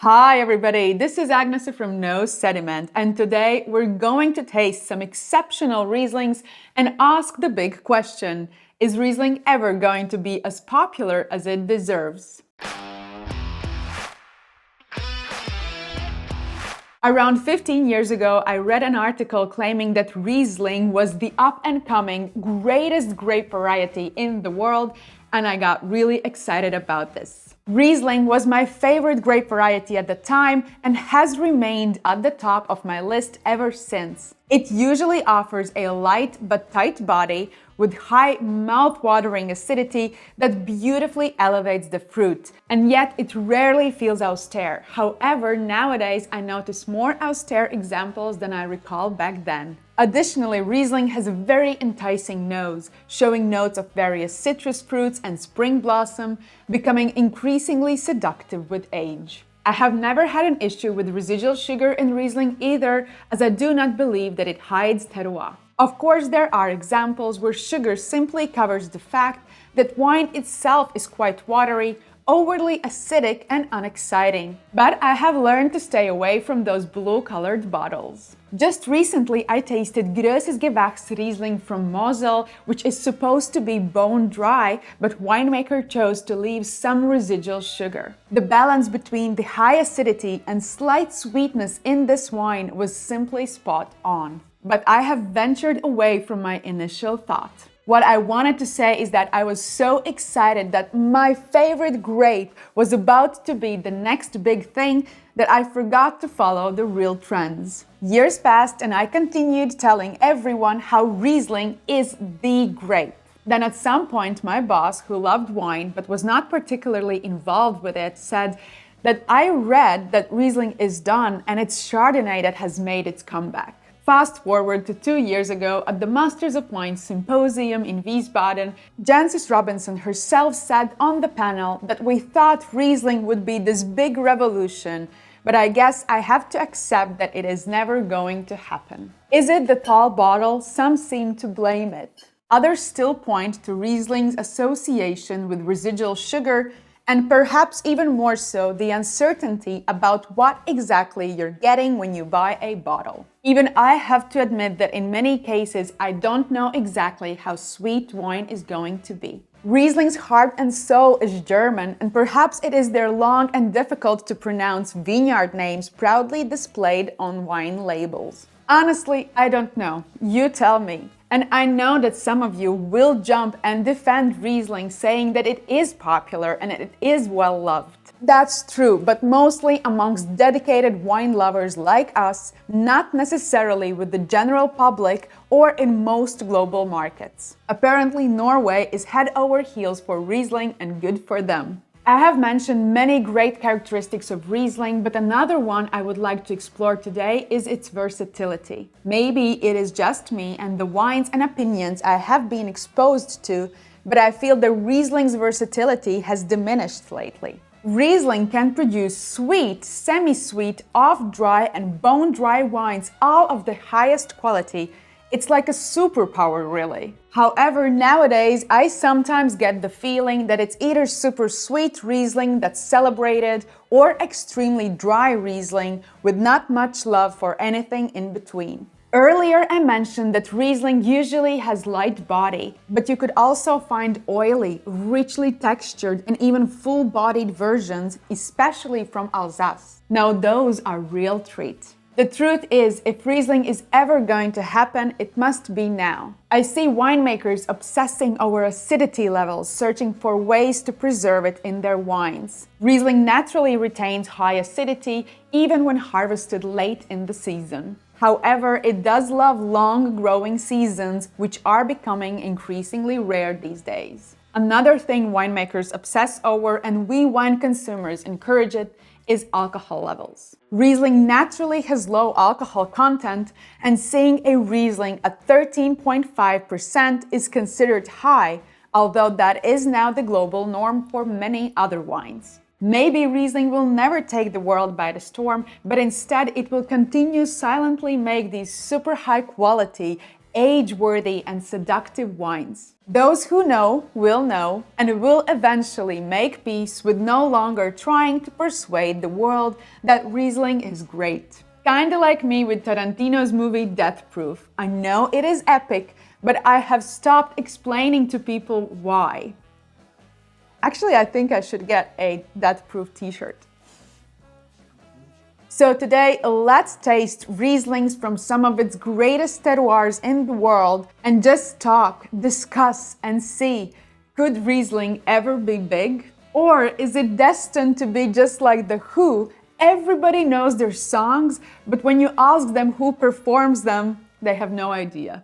Hi everybody, this is Agnes from Sediment, and today we're going to taste some exceptional Rieslings and ask the big question: is Riesling ever going to be as popular as it deserves? Around 15 years ago, I read an article claiming that Riesling was the up-and-coming greatest grape variety in the world, and I got really excited about this. Riesling was my favorite grape variety at the time and has remained at the top of my list ever since. It usually offers a light but tight body with high mouth-watering acidity that beautifully elevates the fruit, and yet it rarely feels austere. However, nowadays I notice more austere examples than I recall back then. Additionally, Riesling has a very enticing nose, showing notes of various citrus fruits and spring blossom, becoming increasingly seductive with age. I have never had an issue with residual sugar in Riesling either, as I do not believe that it hides terroir. Of course, there are examples where sugar simply covers the fact that wine itself is quite watery, overly acidic and unexciting. But I have learned to stay away from those blue-colored bottles. Just recently, I tasted Gewachs Riesling from Mosel, which is supposed to be bone dry, but winemaker chose to leave some residual sugar. The balance between the high acidity and slight sweetness in this wine was simply spot on. But I have ventured away from my initial thought. What I wanted to say is that I was so excited that my favorite grape was about to be the next big thing that I forgot to follow the real trends. Years passed and I continued telling everyone how Riesling is the grape. Then at some point my boss, who loved wine but was not particularly involved with it, said that I read that Riesling is done and it's Chardonnay that has made its comeback. Fast forward to 2 years ago at the Masters of Wine Symposium in Wiesbaden, Jancis Robinson herself said on the panel that we thought Riesling would be this big revolution, but I guess I have to accept that it is never going to happen. Is it the tall bottle? Some seem to blame it. Others still point to Riesling's association with residual sugar, and perhaps even more so, the uncertainty about what exactly you're getting when you buy a bottle. Even I have to admit that in many cases, I don't know exactly how sweet wine is going to be. Riesling's heart and soul is German, and perhaps it is their long and difficult to pronounce vineyard names proudly displayed on wine labels. Honestly, I don't know. You tell me. And I know that some of you will jump and defend Riesling, saying that it is popular and it is well loved. That's true, but mostly amongst dedicated wine lovers like us, not necessarily with the general public or in most global markets. Apparently, Norway is head over heels for Riesling, and good for them. I have mentioned many great characteristics of Riesling, but another one I would like to explore today is its versatility. Maybe it is just me and the wines and opinions I have been exposed to, but I feel that Riesling's versatility has diminished lately. Riesling can produce sweet, semi-sweet, off-dry and bone-dry wines, all of the highest quality. It's like a superpower, really. However, nowadays, I sometimes get the feeling that it's either super sweet Riesling that's celebrated or extremely dry Riesling with not much love for anything in between. Earlier, I mentioned that Riesling usually has light body, but you could also find oily, richly textured, and even full-bodied versions, especially from Alsace. Now, those are real treats. The truth is, if Riesling is ever going to happen, it must be now. I see winemakers obsessing over acidity levels, searching for ways to preserve it in their wines. Riesling naturally retains high acidity, even when harvested late in the season. However, it does love long growing seasons, which are becoming increasingly rare these days. Another thing winemakers obsess over, and we wine consumers encourage it, is alcohol levels. Riesling naturally has low alcohol content, and seeing a Riesling at 13.5% is considered high, although that is now the global norm for many other wines. Maybe Riesling will never take the world by the storm, but instead it will continue silently make these super high quality, age-worthy and seductive wines. Those who know, and will eventually make peace with no longer trying to persuade the world that Riesling is great. Kinda like me with Tarantino's movie Death Proof. I know it is epic, but I have stopped explaining to people why. Actually, I think I should get a Death Proof t-shirt. So today, let's taste Rieslings from some of its greatest terroirs in the world and just talk, discuss, and see, could Riesling ever be big? Or is it destined to be just like The Who? Everybody knows their songs, but when you ask them who performs them, they have no idea.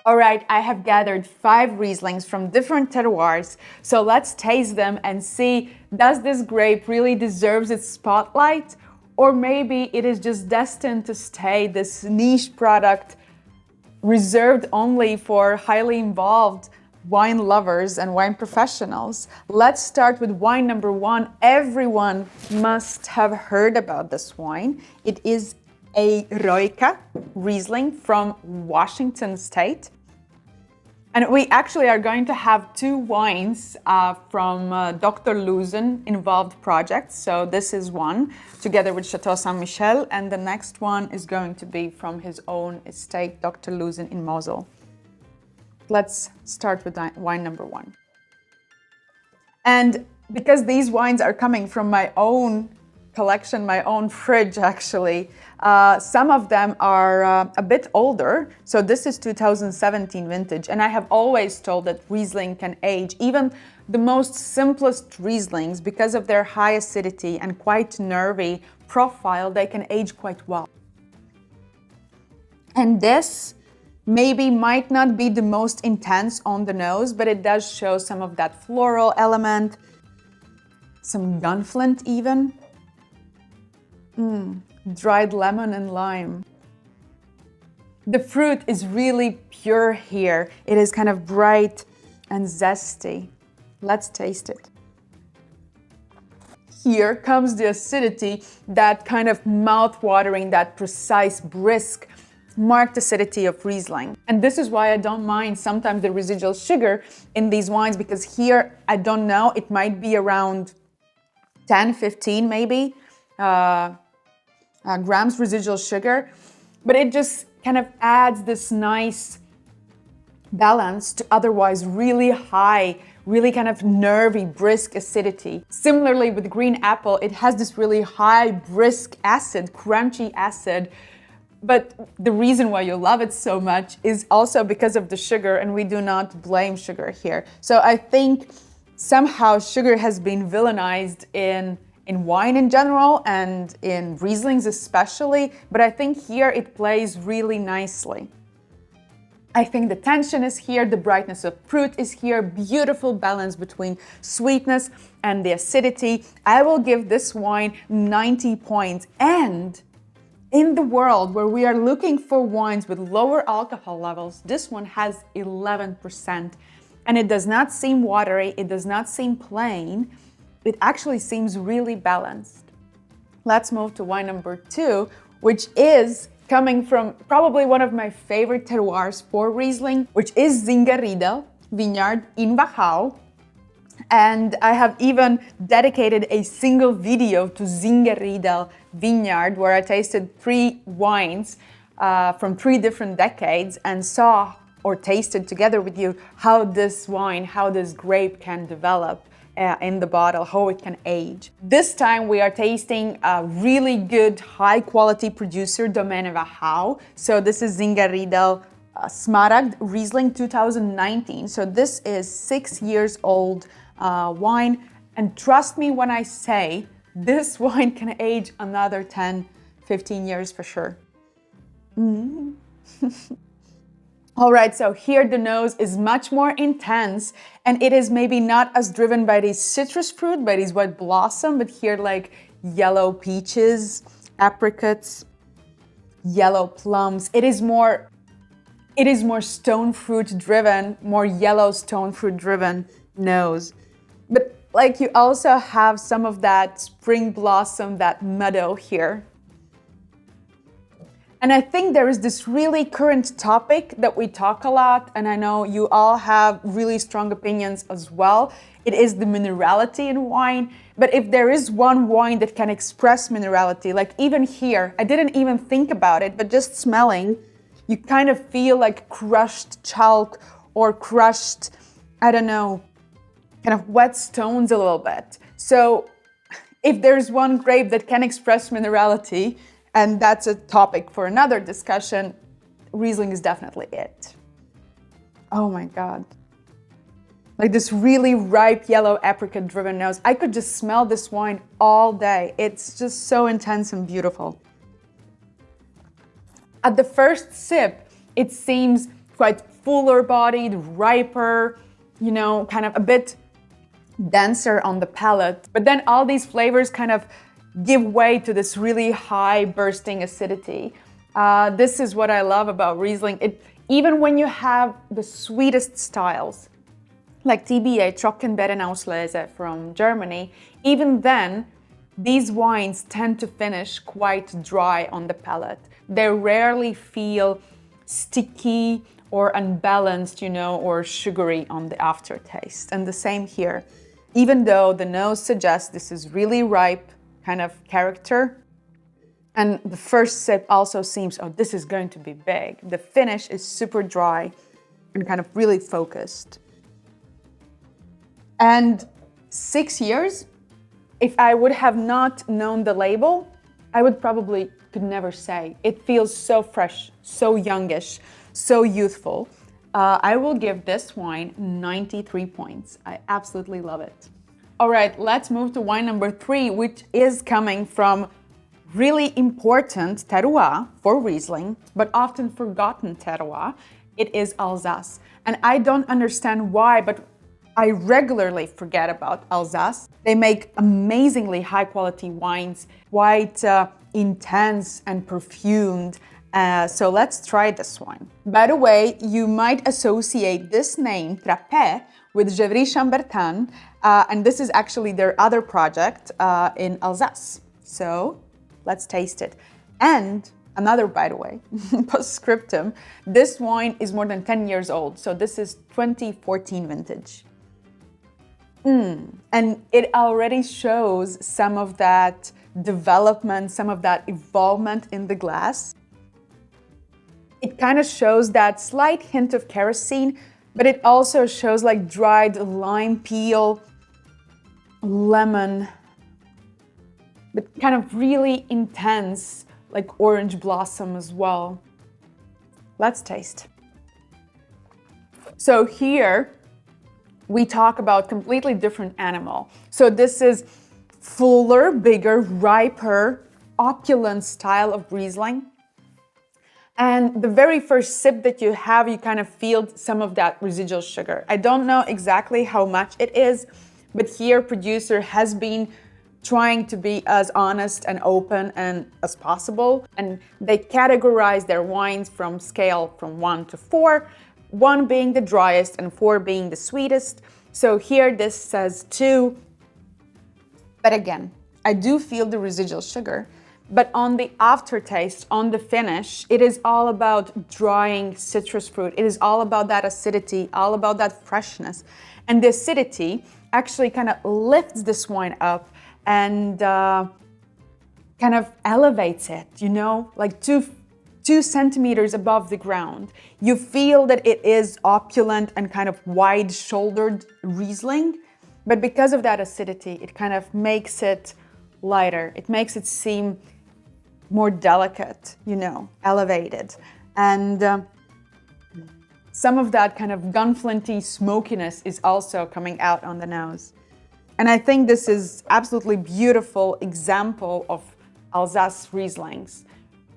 Alright, I have gathered 5 Rieslings from different terroirs, so let's taste them and see, does this grape really deserve its spotlight? Or maybe it is just destined to stay this niche product reserved only for highly involved wine lovers and wine professionals. Let's start with wine number 1. Everyone must have heard about this wine. It is a Eroica Riesling from Washington State. And we actually are going to have 2 wines from Dr. Luzin involved projects. So this is one together with Chateau Saint-Michel, and the next one is going to be from his own estate, Dr. Luzin in Mosel. Let's start with wine number 1. And because these wines are coming from my own collection, my own fridge actually, some of them are a bit older. So this is 2017 vintage, and I have always told that Riesling can age. Even the most simplest Rieslings, because of their high acidity and quite nervy profile, they can age quite well. And this maybe might not be the most intense on the nose, but it does show some of that floral element, some gunflint even. Dried lemon and lime. The fruit is really pure here. It is kind of bright and zesty. Let's taste it. Here comes the acidity, that kind of mouth-watering, that precise, brisk, marked acidity of Riesling. And this is why I don't mind sometimes the residual sugar in these wines, because here, I don't know, it might be around 10, 15 maybe, grams residual sugar, but it just kind of adds this nice balance to otherwise really high, really kind of nervy, brisk acidity. Similarly with green apple, it has this really high, brisk acid, crunchy acid, but the reason why you love it so much is also because of the sugar, and we do not blame sugar here. So I think somehow sugar has been villainized in wine in general and in Rieslings especially, but I think here it plays really nicely. I think the tension is here, the brightness of fruit is here, beautiful balance between sweetness and the acidity. I will give this wine 90 points. And in the world where we are looking for wines with lower alcohol levels, this one has 11%. And it does not seem watery, it does not seem plain. It actually seems really balanced. Let's move to wine number 2, which is coming from probably one of my favorite terroirs for Riesling, which is Singerriedel vineyard in Wachau. And I have even dedicated a single video to Singerriedel vineyard where I tasted 3 wines from 3 different decades and saw or tasted together with you how this wine, how this grape can develop in the bottle, how it can age. This time we are tasting a really good, high quality producer, Domaine Wachau. So this is Singerriedel Smaragd Riesling 2019. So this is 6 years old wine. And trust me when I say this wine can age another 10, 15 years for sure. All right, so here the nose is much more intense, and it is maybe not as driven by these citrus fruit, by these white blossom, but here like yellow peaches, apricots, yellow plums. It is more stone fruit driven, more yellow stone fruit driven nose. But like you also have some of that spring blossom, that meadow here. And I think there is this really current topic that we talk a lot, and I know you all have really strong opinions as well. It is the minerality in wine. But if there is one wine that can express minerality, like even here, I didn't even think about it, but just smelling, you kind of feel like crushed chalk or crushed, I don't know, kind of wet stones a little bit. So if there's one grape that can express minerality, and that's a topic for another discussion, Riesling is definitely it. Oh my God. Like this really ripe yellow apricot driven nose. I could just smell this wine all day. It's just so intense and beautiful. At the first sip, it seems quite fuller bodied, riper, you know, kind of a bit denser on the palate. But then all these flavors kind of give way to this really high bursting acidity. This is what I love about Riesling. Even when you have the sweetest styles, like TBA, Trockenbeeren Auslese from Germany, even then, these wines tend to finish quite dry on the palate. They rarely feel sticky or unbalanced, you know, or sugary on the aftertaste. And the same here. Even though the nose suggests this is really ripe, kind of character. And the first sip also seems, oh, this is going to be big. The finish is super dry and kind of really focused. And 6 years, if I would have not known the label, I would probably could never say. It feels so fresh, so youngish, so youthful. I will give this wine 93 points. I absolutely love it. All right, let's move to wine number 3, which is coming from really important terroir for Riesling, but often forgotten terroir. It is Alsace. And I don't understand why, but I regularly forget about Alsace. They make amazingly high quality wines, quite intense and perfumed. So let's try this one. By the way, you might associate this name, Trapet, with Gevrey-Chambertin, and this is actually their other project in Alsace. So let's taste it. And another, by the way, postscriptum, this wine is more than 10 years old. So this is 2014 vintage. And it already shows some of that development, some of that evolvement in the glass. It kind of shows that slight hint of kerosene, but it also shows like dried lime peel, lemon, but kind of really intense, like orange blossom as well. Let's taste. So here we talk about completely different animal. So this is fuller, bigger, riper, opulent style of Riesling. And the very first sip that you have, you kind of feel some of that residual sugar. I don't know exactly how much it is, but here producer has been trying to be as honest and open and as possible. And they categorize their wines from scale from 1 to 4, 1 being the driest and 4 being the sweetest. So here this says 2. But again, I do feel the residual sugar. But on the aftertaste, on the finish, it is all about drying citrus fruit. It is all about that acidity, all about that freshness. And the acidity actually kind of lifts this wine up and kind of elevates it, you know, like two centimeters above the ground. You feel that it is opulent and kind of wide-shouldered Riesling, but because of that acidity, it kind of makes it lighter. It makes it seem more delicate, you know, elevated. And some of that kind of gunflinty smokiness is also coming out on the nose. And I think this is absolutely beautiful example of Alsace Rieslings.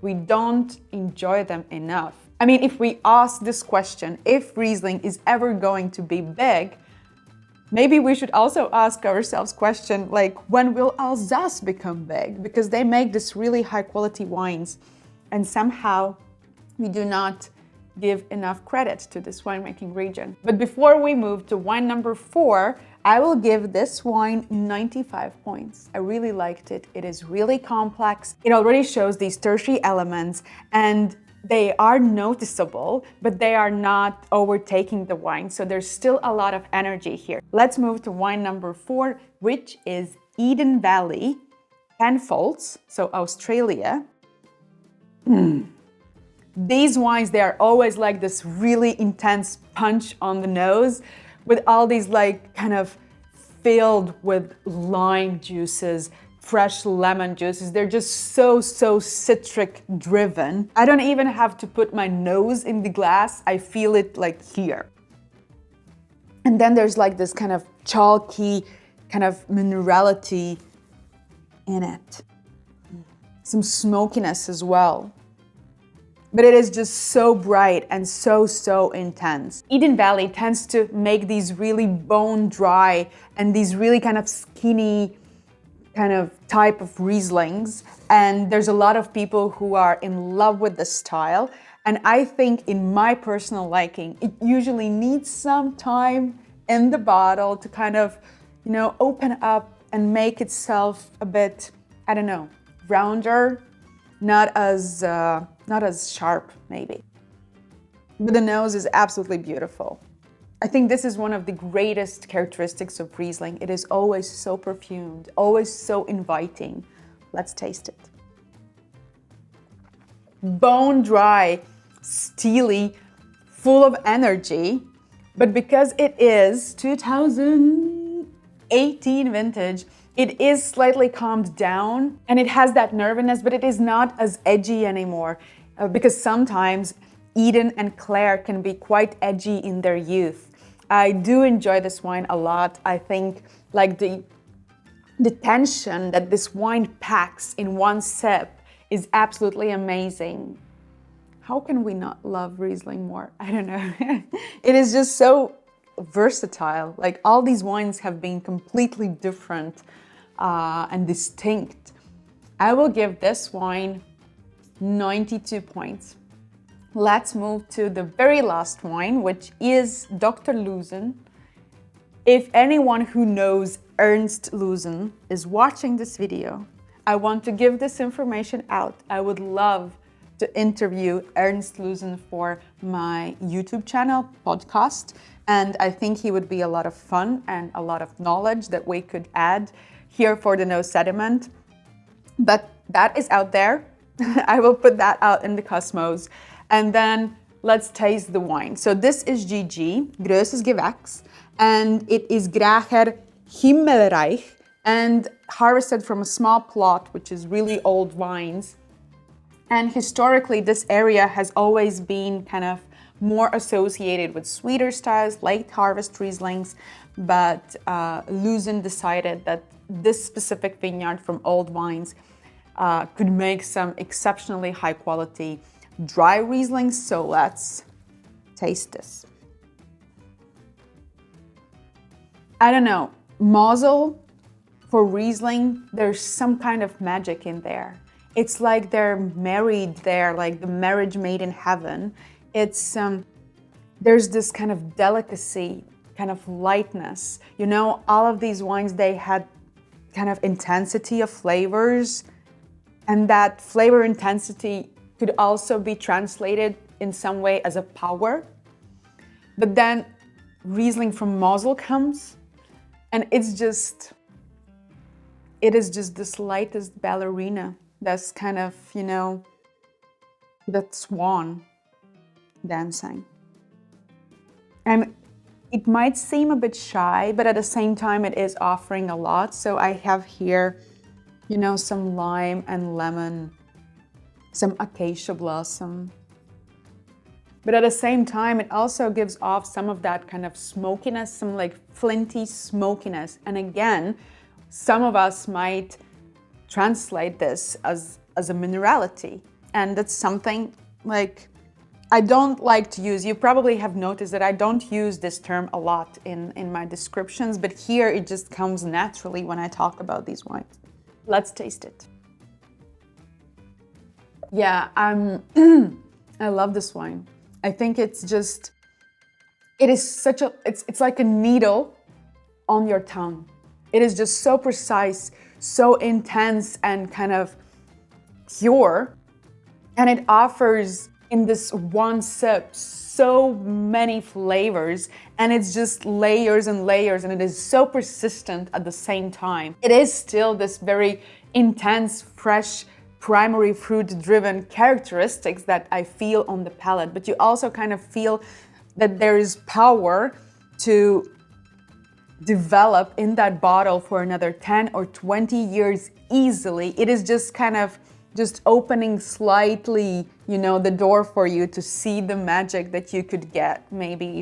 We don't enjoy them enough. I mean, if we ask this question, if Riesling is ever going to be big, maybe we should also ask ourselves question like, when will Alsace become big? Because they make this really high quality wines and somehow we do not give enough credit to this winemaking region. But before we move to wine number 4, I will give this wine 95 points. I really liked it. It is really complex. It already shows these tertiary elements and they are noticeable, but they are not overtaking the wine. So there's still a lot of energy here. Let's move to wine number 4, which is Eden Valley Penfolds, so Australia. These wines, they are always like this really intense punch on the nose with all these like kind of filled with lime juices, fresh lemon juices. They're just so citric driven. I don't even have to put my nose in the glass. I feel it like here. And then there's like this kind of chalky kind of minerality in it. Some smokiness as well. But it is just so bright and so intense. Eden Valley tends to make these really bone dry and these really kind of skinny kind of type of Rieslings. And there's a lot of people who are in love with this style. And I think in my personal liking, it usually needs some time in the bottle to kind of, you know, open up and make itself a bit, I don't know, rounder, not as sharp maybe. But the nose is absolutely beautiful. I think this is one of the greatest characteristics of Riesling. It is always so perfumed, always so inviting. Let's taste it. Bone dry, steely, full of energy, but because it is 2018 vintage, it is slightly calmed down and it has that nerviness, but it is not as edgy anymore because sometimes Eden and Claire can be quite edgy in their youth. I do enjoy this wine a lot. I think like the tension that this wine packs in one sip is absolutely amazing. How can we not love Riesling more? I don't know. It is just so versatile. Like all these wines have been completely different and distinct. I will give this wine 92 points. Let's move to the very last wine, which is Dr. Loosen. If anyone who knows Ernst Loosen is watching this video, I want to give this information out. I would love to interview Ernst Loosen for my YouTube channel, podcast, and I think he would be a lot of fun and a lot of knowledge that we could add here for the No Sediment. But that is out there. I will put that out in the cosmos. And then let's taste the wine. So this is GG, Grosses Gewachs, and it is Graacher Himmelreich and harvested from a small plot, which is really old vines. And historically, this area has always been kind of more associated with sweeter styles, late harvest Rieslings, but Loosen decided that this specific vineyard from old vines could make some exceptionally high quality dry Rieslings, so let's taste this. I don't know, Mosel for Riesling, there's some kind of magic in there. It's like they're married there, like the marriage made in heaven. It's there's this kind of delicacy, kind of lightness. You know, all of these wines, they had kind of intensity of flavors, and that flavor intensity could also be translated in some way as a power. But then Riesling from Mosel comes, and it is just the slightest ballerina. That's kind of, you know, that swan dancing. And it might seem a bit shy, but at the same time, it is offering a lot. So I have here, you know, some lime and lemon, some acacia blossom. But at the same time, it also gives off some of that kind of smokiness, some like flinty smokiness. And again, some of us might translate this as a minerality. And that's something like I don't like to use. You probably have noticed that I don't use this term a lot in my descriptions, but here it just comes naturally when I talk about these wines. Let's taste it. Yeah, I love this wine. I think it's just, it is such a, it's like a needle on your tongue. It is just so precise, so intense and kind of pure. And it offers in this one sip so many flavors, and it's just layers and layers, and it is so persistent at the same time. It is still this very intense, fresh, primary fruit-driven characteristics that I feel on the palate, but you also kind of feel that there is power to develop in that bottle for another 10 or 20 years easily. It is just kind of just opening slightly, you know, the door for you to see the magic that you could get maybe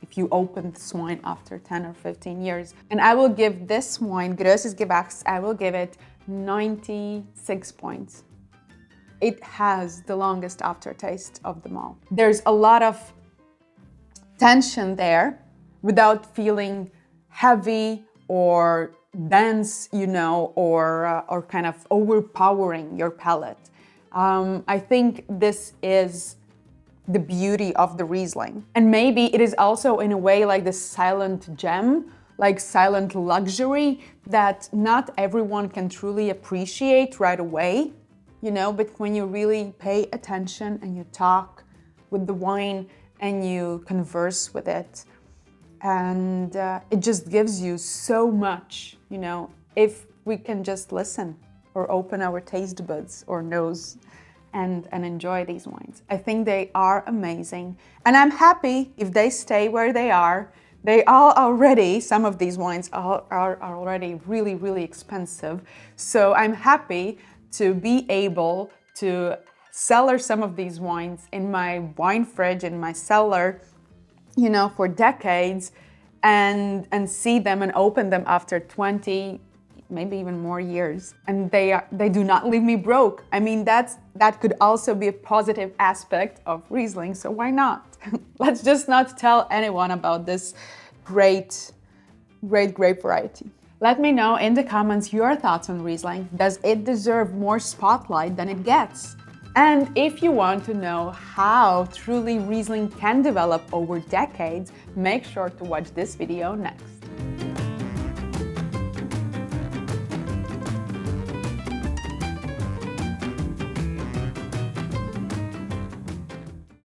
if you open this wine after 10 or 15 years. And I will give this wine, Grosses Gewachs, I will give it 96 points. It has the longest aftertaste of them all. There's a lot of tension there without feeling heavy or dense, you know, or kind of overpowering your palate. I think this is the beauty of the Riesling. And maybe it is also in a way like this silent gem, like silent luxury that not everyone can truly appreciate right away, you know, but when you really pay attention and you talk with the wine and you converse with it, and it just gives you so much, you know, if we can just listen or open our taste buds or nose and enjoy these wines. I think they are amazing. And I'm happy if they stay where they are. They are already, some of these wines are already really, really expensive. So I'm happy to be able to cellar some of these wines in my wine fridge, in my cellar, you know, for decades, and see them and open them after 20, maybe even more years. And they do not leave me broke. I mean, that could also be a positive aspect of Riesling, so why not? Let's just not tell anyone about this great grape variety. Let me know in the comments your thoughts on Riesling. Does it deserve more spotlight than it gets? And if you want to know how truly Riesling can develop over decades, make sure to watch this video next.